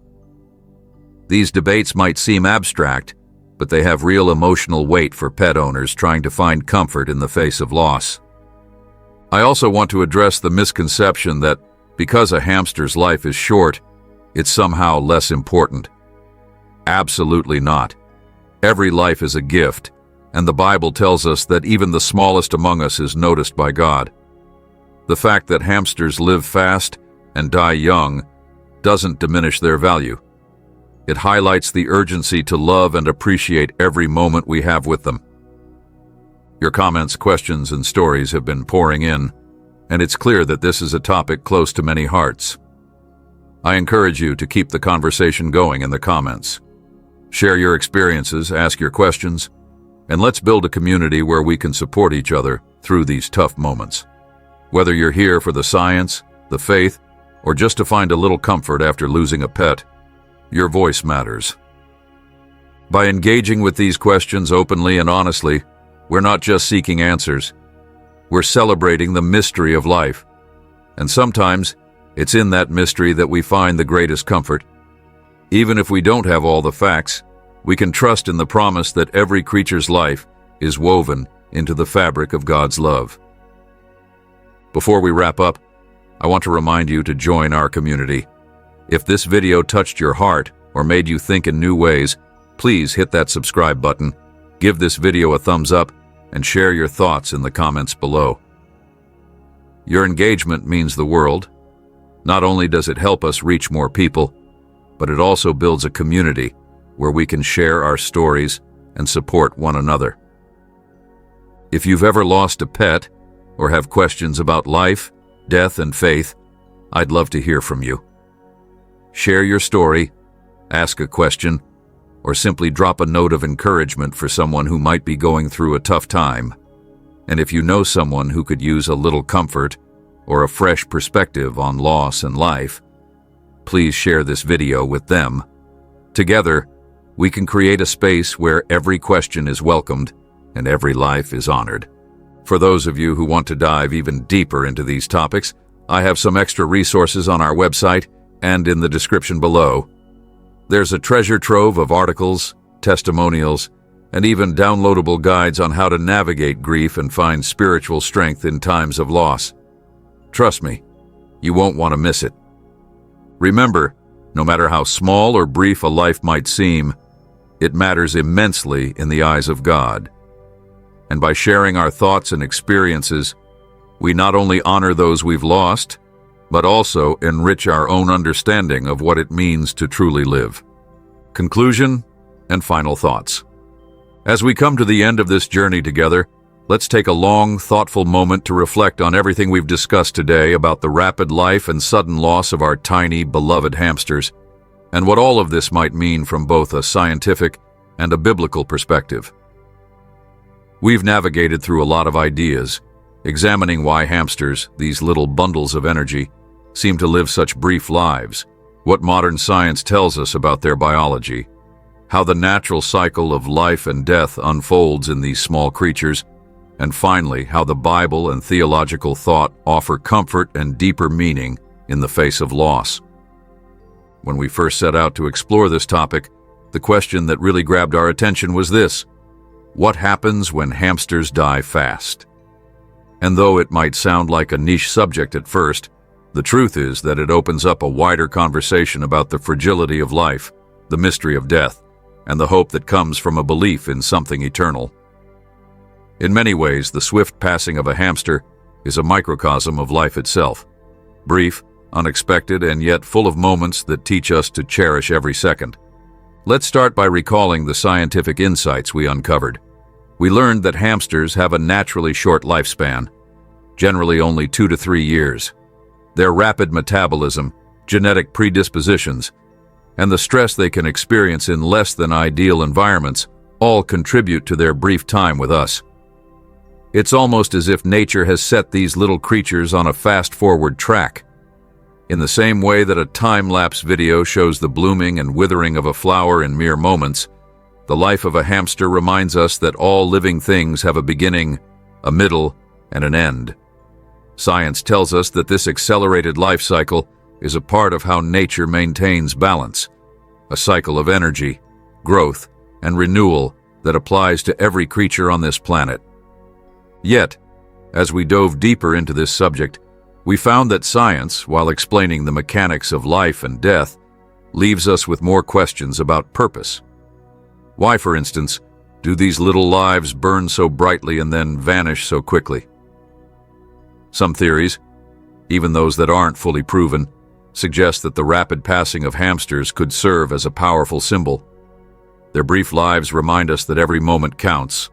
These debates might seem abstract, but they have real emotional weight for pet owners trying to find comfort in the face of loss. I also want to address the misconception that because a hamster's life is short, it's somehow less important. Absolutely not. Every life is a gift, and the Bible tells us that even the smallest among us is noticed by God. The fact that hamsters live fast and die young doesn't diminish their value. It highlights the urgency to love and appreciate every moment we have with them. Your comments, questions, and stories have been pouring in, and it's clear that this is a topic close to many hearts. I encourage you to keep the conversation going in the comments. Share your experiences, ask your questions, and let's build a community where we can support each other through these tough moments. Whether you're here for the science, the faith, or just to find a little comfort after losing a pet, your voice matters. By engaging with these questions openly and honestly, we're not just seeking answers. We're celebrating the mystery of life. And sometimes, it's in that mystery that we find the greatest comfort. Even if we don't have all the facts, we can trust in the promise that every creature's life is woven into the fabric of God's love. Before we wrap up, I want to remind you to join our community. If this video touched your heart or made you think in new ways, please hit that subscribe button, give this video a thumbs up, and share your thoughts in the comments below. Your engagement means the world. Not only does it help us reach more people, but it also builds a community where we can share our stories and support one another. If you've ever lost a pet or have questions about life, death, and faith, I'd love to hear from you. Share your story, ask a question, or simply drop a note of encouragement for someone who might be going through a tough time. And if you know someone who could use a little comfort or a fresh perspective on loss and life, please share this video with them. Together, we can create a space where every question is welcomed and every life is honored. For those of you who want to dive even deeper into these topics, I have some extra resources on our website and in the description below. There's a treasure trove of articles, testimonials, and even downloadable guides on how to navigate grief and find spiritual strength in times of loss. Trust me, you won't want to miss it. Remember, no matter how small or brief a life might seem, it matters immensely in the eyes of God. And by sharing our thoughts and experiences, we not only honor those we've lost, but also enrich our own understanding of what it means to truly live. Conclusion and final thoughts. As we come to the end of this journey together, let's take a long, thoughtful moment to reflect on everything we've discussed today about the rapid life and sudden loss of our tiny, beloved hamsters, and what all of this might mean from both a scientific and a biblical perspective. We've navigated through a lot of ideas, examining why hamsters, these little bundles of energy, seem to live such brief lives, what modern science tells us about their biology, how the natural cycle of life and death unfolds in these small creatures, and finally, how the Bible and theological thought offer comfort and deeper meaning in the face of loss. When we first set out to explore this topic, the question that really grabbed our attention was this: what happens when hamsters die fast? And though it might sound like a niche subject at first, the truth is that it opens up a wider conversation about the fragility of life, the mystery of death, and the hope that comes from a belief in something eternal. In many ways, the swift passing of a hamster is a microcosm of life itself. Brief, unexpected, and yet full of moments that teach us to cherish every second. Let's start by recalling the scientific insights we uncovered. We learned that hamsters have a naturally short lifespan, generally only 2 to 3 years. Their rapid metabolism, genetic predispositions, and the stress they can experience in less than ideal environments all contribute to their brief time with us. It's almost as if nature has set these little creatures on a fast-forward track. In the same way that a time-lapse video shows the blooming and withering of a flower in mere moments, the life of a hamster reminds us that all living things have a beginning, a middle, and an end. Science tells us that this accelerated life cycle is a part of how nature maintains balance, a cycle of energy, growth, and renewal that applies to every creature on this planet. Yet, as we dove deeper into this subject, we found that science, while explaining the mechanics of life and death, leaves us with more questions about purpose. Why, for instance, do these little lives burn so brightly and then vanish so quickly? Some theories, even those that aren't fully proven, suggest that the rapid passing of hamsters could serve as a powerful symbol. Their brief lives remind us that every moment counts,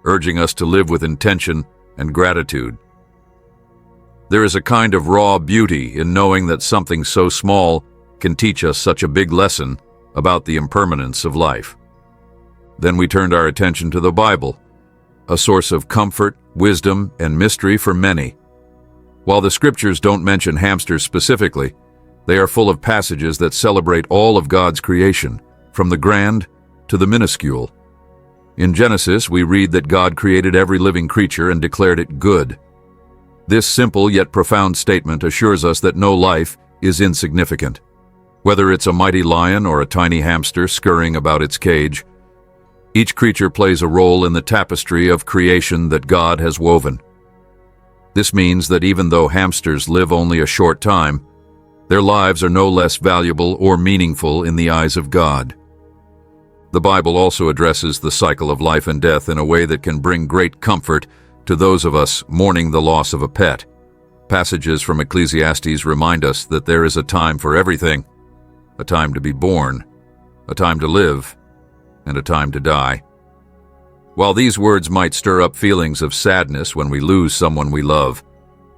urging us to live with intention and gratitude. There is a kind of raw beauty in knowing that something so small can teach us such a big lesson about the impermanence of life. Then we turned our attention to the Bible, a source of comfort, wisdom, and mystery for many. While the scriptures don't mention hamsters specifically, they are full of passages that celebrate all of God's creation, from the grand to the minuscule. In Genesis, we read that God created every living creature and declared it good. This simple yet profound statement assures us that no life is insignificant. Whether it's a mighty lion or a tiny hamster scurrying about its cage, each creature plays a role in the tapestry of creation that God has woven. This means that even though hamsters live only a short time, their lives are no less valuable or meaningful in the eyes of God. The Bible also addresses the cycle of life and death in a way that can bring great comfort to those of us mourning the loss of a pet. Passages from Ecclesiastes remind us that there is a time for everything, a time to be born, a time to live, and a time to die. While these words might stir up feelings of sadness when we lose someone we love,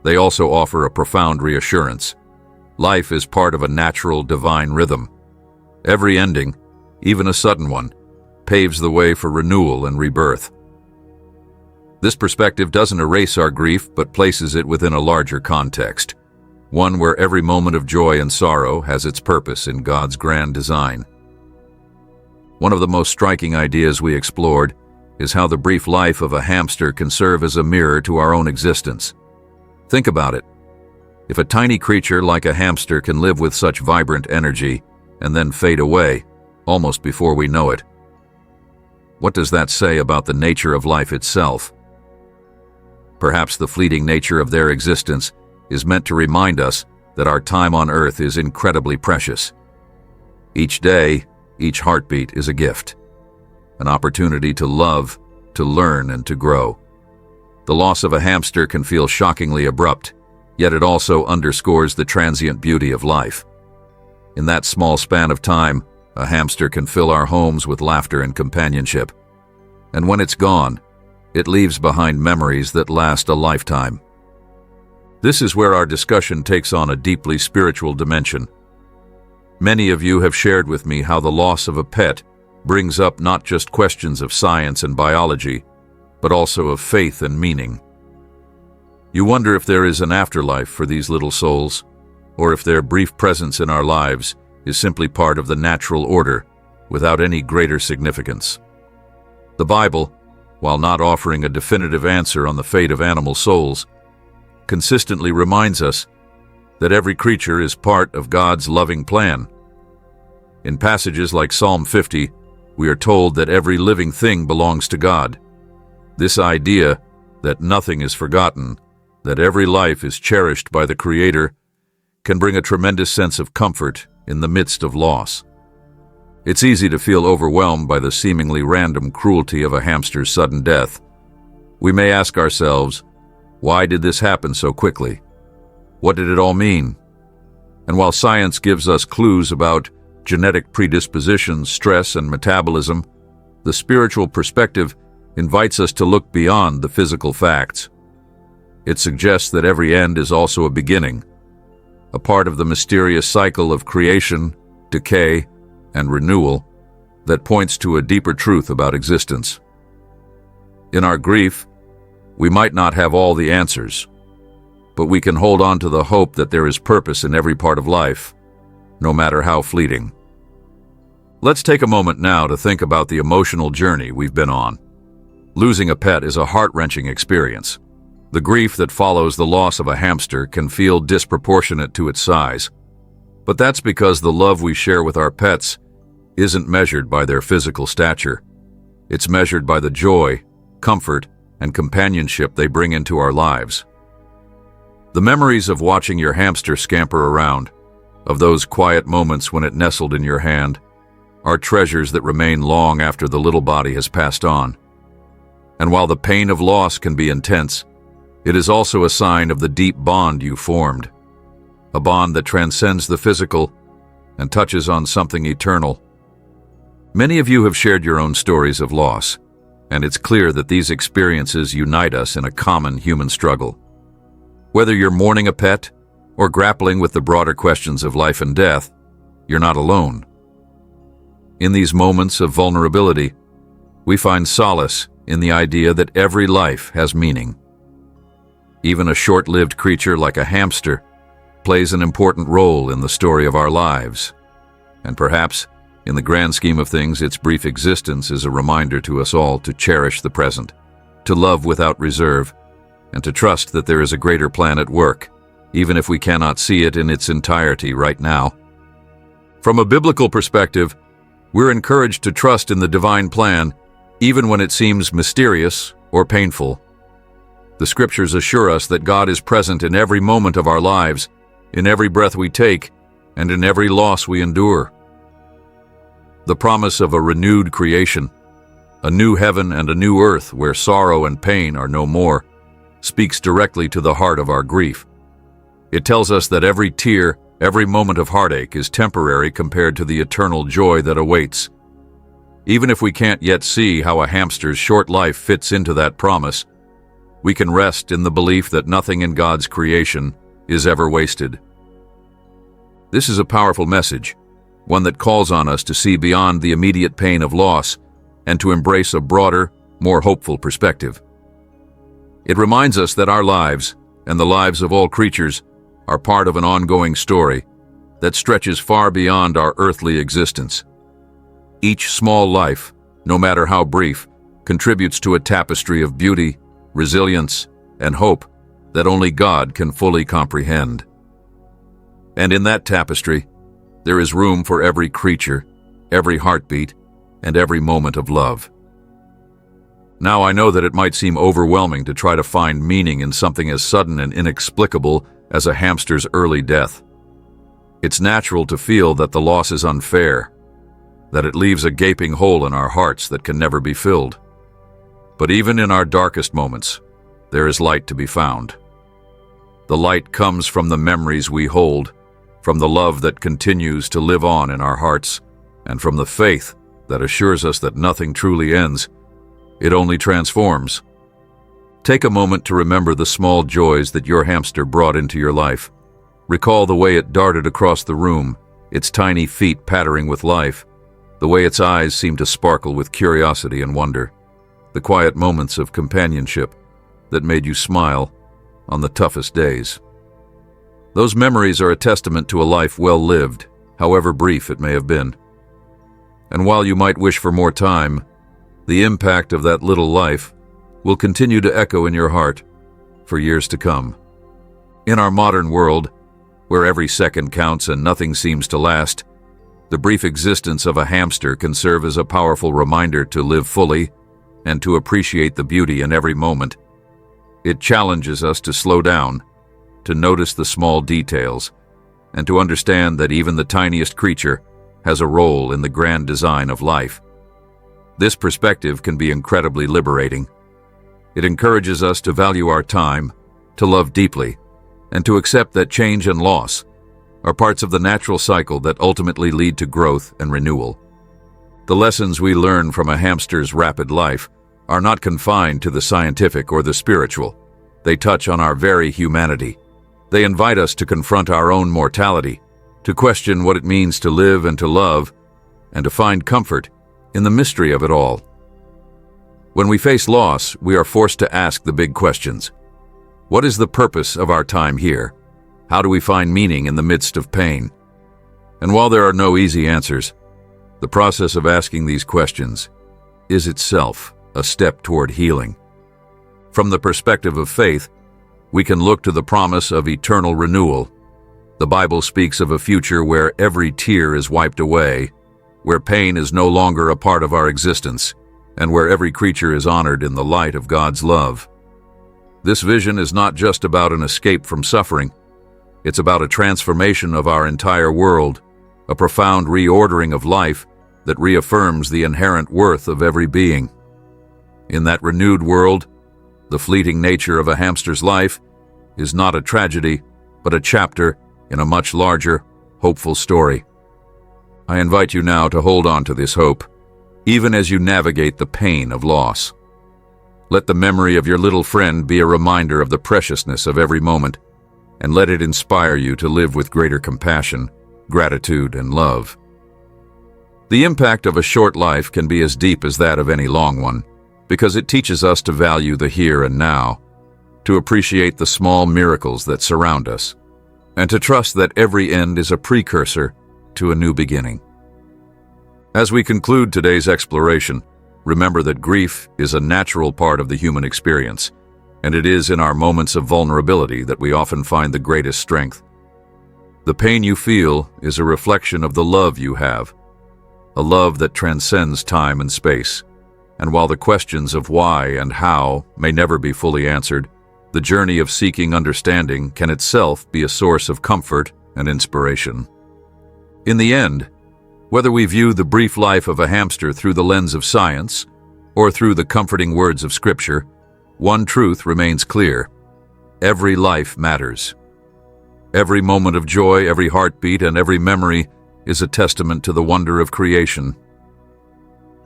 they also offer a profound reassurance. Life is part of a natural, divine rhythm. Every ending, even a sudden one, paves the way for renewal and rebirth. This perspective doesn't erase our grief, but places it within a larger context, one where every moment of joy and sorrow has its purpose in God's grand design. One of the most striking ideas we explored is how the brief life of a hamster can serve as a mirror to our own existence. Think about it. If a tiny creature like a hamster can live with such vibrant energy and then fade away, almost before we know it, what does that say about the nature of life itself? Perhaps the fleeting nature of their existence is meant to remind us that our time on earth is incredibly precious. Each day, each heartbeat is a gift, an opportunity to love, to learn, and to grow. The loss of a hamster can feel shockingly abrupt, yet it also underscores the transient beauty of life. In that small span of time, a hamster can fill our homes with laughter and companionship. And when it's gone, it leaves behind memories that last a lifetime. This is where our discussion takes on a deeply spiritual dimension. Many of you have shared with me how the loss of a pet brings up not just questions of science and biology, but also of faith and meaning. You wonder if there is an afterlife for these little souls, or if their brief presence in our lives is simply part of the natural order without any greater significance. The Bible, while not offering a definitive answer on the fate of animal souls, consistently reminds us that every creature is part of God's loving plan. In passages like Psalm 50, we are told that every living thing belongs to God. This idea that nothing is forgotten that every life is cherished by the Creator can bring a tremendous sense of comfort in the midst of loss. It's easy to feel overwhelmed by the seemingly random cruelty of a hamster's sudden death. We may ask ourselves, why did this happen so quickly? What did it all mean? And while science gives us clues about genetic predispositions, stress, and metabolism, the spiritual perspective invites us to look beyond the physical facts. It suggests that every end is also a beginning, a part of the mysterious cycle of creation, decay, and renewal that points to a deeper truth about existence. In our grief, we might not have all the answers, but we can hold on to the hope that there is purpose in every part of life, no matter how fleeting. Let's take a moment now to think about the emotional journey we've been on. Losing a pet is a heart-wrenching experience. The grief that follows the loss of a hamster can feel disproportionate to its size, but that's because the love we share with our pets isn't measured by their physical stature. It's measured by the joy, comfort, and companionship they bring into our lives. The memories of watching your hamster scamper around, of those quiet moments when it nestled in your hand, are treasures that remain long after the little body has passed on. And while the pain of loss can be intense, it is also a sign of the deep bond you formed, a bond that transcends the physical and touches on something eternal. Many of you have shared your own stories of loss, and it's clear that these experiences unite us in a common human struggle. Whether you're mourning a pet or grappling with the broader questions of life and death, you're not alone. In these moments of vulnerability, we find solace in the idea that every life has meaning. Even a short-lived creature like a hamster plays an important role in the story of our lives, and perhaps, in the grand scheme of things, its brief existence is a reminder to us all to cherish the present, to love without reserve, and to trust that there is a greater plan at work, even if we cannot see it in its entirety right now. From a biblical perspective, we're encouraged to trust in the divine plan, even when it seems mysterious or painful. The scriptures assure us that God is present in every moment of our lives, in every breath we take, and in every loss we endure. The promise of a renewed creation, a new heaven and a new earth where sorrow and pain are no more, speaks directly to the heart of our grief. It tells us that every tear, every moment of heartache is temporary compared to the eternal joy that awaits. Even if we can't yet see how a hamster's short life fits into that promise, we can rest in the belief that nothing in God's creation is ever wasted. This is a powerful message, one that calls on us to see beyond the immediate pain of loss and to embrace a broader, more hopeful perspective. It reminds us that our lives, and the lives of all creatures, are part of an ongoing story that stretches far beyond our earthly existence. Each small life, no matter how brief, contributes to a tapestry of beauty, resilience, and hope that only God can fully comprehend. And in that tapestry, there is room for every creature, every heartbeat, and every moment of love. Now I know that it might seem overwhelming to try to find meaning in something as sudden and inexplicable as a hamster's early death. It's natural to feel that the loss is unfair, that it leaves a gaping hole in our hearts that can never be filled. But even in our darkest moments, there is light to be found. The light comes from the memories we hold, from the love that continues to live on in our hearts, and from the faith that assures us that nothing truly ends. It only transforms. Take a moment to remember the small joys that your hamster brought into your life. Recall the way it darted across the room, its tiny feet pattering with life, the way its eyes seemed to sparkle with curiosity and wonder, the quiet moments of companionship that made you smile on the toughest days. Those memories are a testament to a life well lived, however brief it may have been. And while you might wish for more time, the impact of that little life will continue to echo in your heart for years to come. In our modern world, where every second counts and nothing seems to last, the brief existence of a hamster can serve as a powerful reminder to live fully and to appreciate the beauty in every moment. It challenges us to slow down, to notice the small details, and to understand that even the tiniest creature has a role in the grand design of life. This perspective can be incredibly liberating. It encourages us to value our time, to love deeply, and to accept that change and loss are parts of the natural cycle that ultimately lead to growth and renewal. The lessons we learn from a hamster's rapid life are not confined to the scientific or the spiritual. They touch on our very humanity. They invite us to confront our own mortality, to question what it means to live and to love, and to find comfort in the mystery of it all. When we face loss, we are forced to ask the big questions. What is the purpose of our time here? How do we find meaning in the midst of pain? And while there are no easy answers, the process of asking these questions is itself a step toward healing. From the perspective of faith, we can look to the promise of eternal renewal. The Bible speaks of a future where every tear is wiped away, where pain is no longer a part of our existence, and where every creature is honored in the light of God's love. This vision is not just about an escape from suffering. It's about a transformation of our entire world, a profound reordering of life that reaffirms the inherent worth of every being. In that renewed world, the fleeting nature of a hamster's life is not a tragedy, but a chapter in a much larger, hopeful story. I invite you now to hold on to this hope, even as you navigate the pain of loss. Let the memory of your little friend be a reminder of the preciousness of every moment, and let it inspire you to live with greater compassion, gratitude, and love. The impact of a short life can be as deep as that of any long one, because it teaches us to value the here and now, to appreciate the small miracles that surround us, and to trust that every end is a precursor to a new beginning. As we conclude today's exploration, remember that grief is a natural part of the human experience, and it is in our moments of vulnerability that we often find the greatest strength. The pain you feel is a reflection of the love you have, a love that transcends time and space. And while the questions of why and how may never be fully answered, the journey of seeking understanding can itself be a source of comfort and inspiration. In the end, whether we view the brief life of a hamster through the lens of science or through the comforting words of Scripture, one truth remains clear: every life matters. Every moment of joy, every heartbeat, and every memory is a testament to the wonder of creation.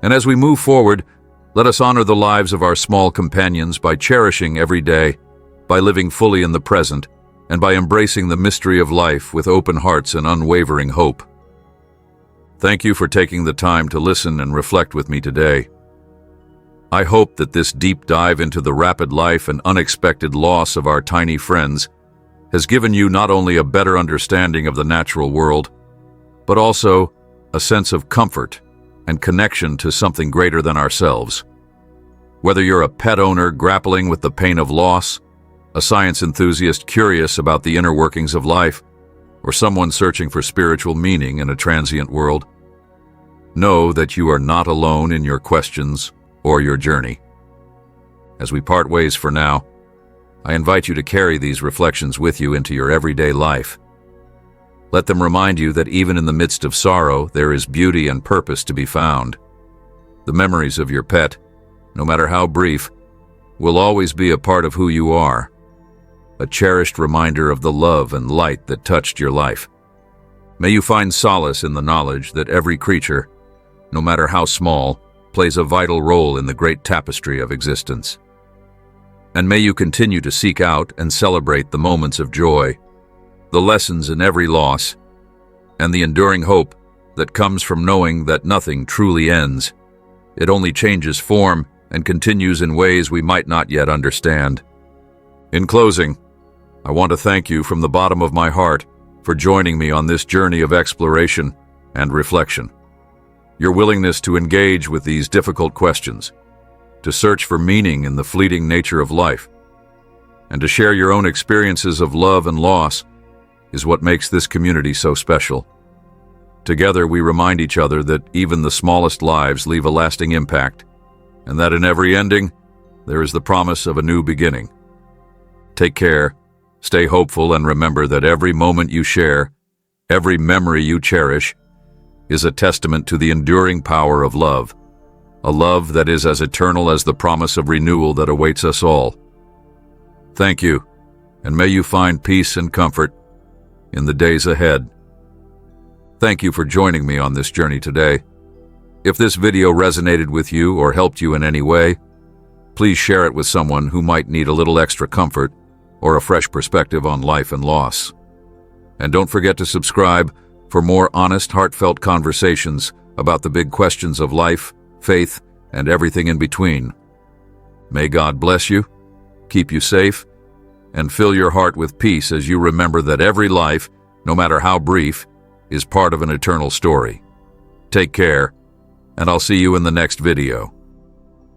And as we move forward, let us honor the lives of our small companions by cherishing every day, by living fully in the present, and by embracing the mystery of life with open hearts and unwavering hope. Thank you for taking the time to listen and reflect with me today. I hope that this deep dive into the rapid life and unexpected loss of our tiny friends has given you not only a better understanding of the natural world, but also a sense of comfort and connection to something greater than ourselves. Whether you're a pet owner grappling with the pain of loss, a science enthusiast curious about the inner workings of life, or someone searching for spiritual meaning in a transient world, know that you are not alone in your questions or your journey. As we part ways for now, I invite you to carry these reflections with you into your everyday life. Let them remind you that even in the midst of sorrow, there is beauty and purpose to be found. The memories of your pet, no matter how brief, will always be a part of who you are, a cherished reminder of the love and light that touched your life. May you find solace in the knowledge that every creature, no matter how small, plays a vital role in the great tapestry of existence. And may you continue to seek out and celebrate the moments of joy, the lessons in every loss, and the enduring hope that comes from knowing that nothing truly ends. It only changes form and continues in ways we might not yet understand. In closing, I want to thank you from the bottom of my heart for joining me on this journey of exploration and reflection. Your willingness to engage with these difficult questions, to search for meaning in the fleeting nature of life, and to share your own experiences of love and loss is what makes this community so special. Together, we remind each other that even the smallest lives leave a lasting impact, and that in every ending, there is the promise of a new beginning. Take care, stay hopeful, and remember that every moment you share, every memory you cherish, is a testament to the enduring power of love, a love that is as eternal as the promise of renewal that awaits us all. Thank you, and may you find peace and comfort in the days ahead. Thank you for joining me on this journey today. If this video resonated with you or helped you in any way, please share it with someone who might need a little extra comfort or a fresh perspective on life and loss. And don't forget to subscribe for more honest, heartfelt conversations about the big questions of life, faith, and everything in between. May God bless you, keep you safe, and fill your heart with peace as you remember that every life, no matter how brief, is part of an eternal story. Take care, and I'll see you in the next video.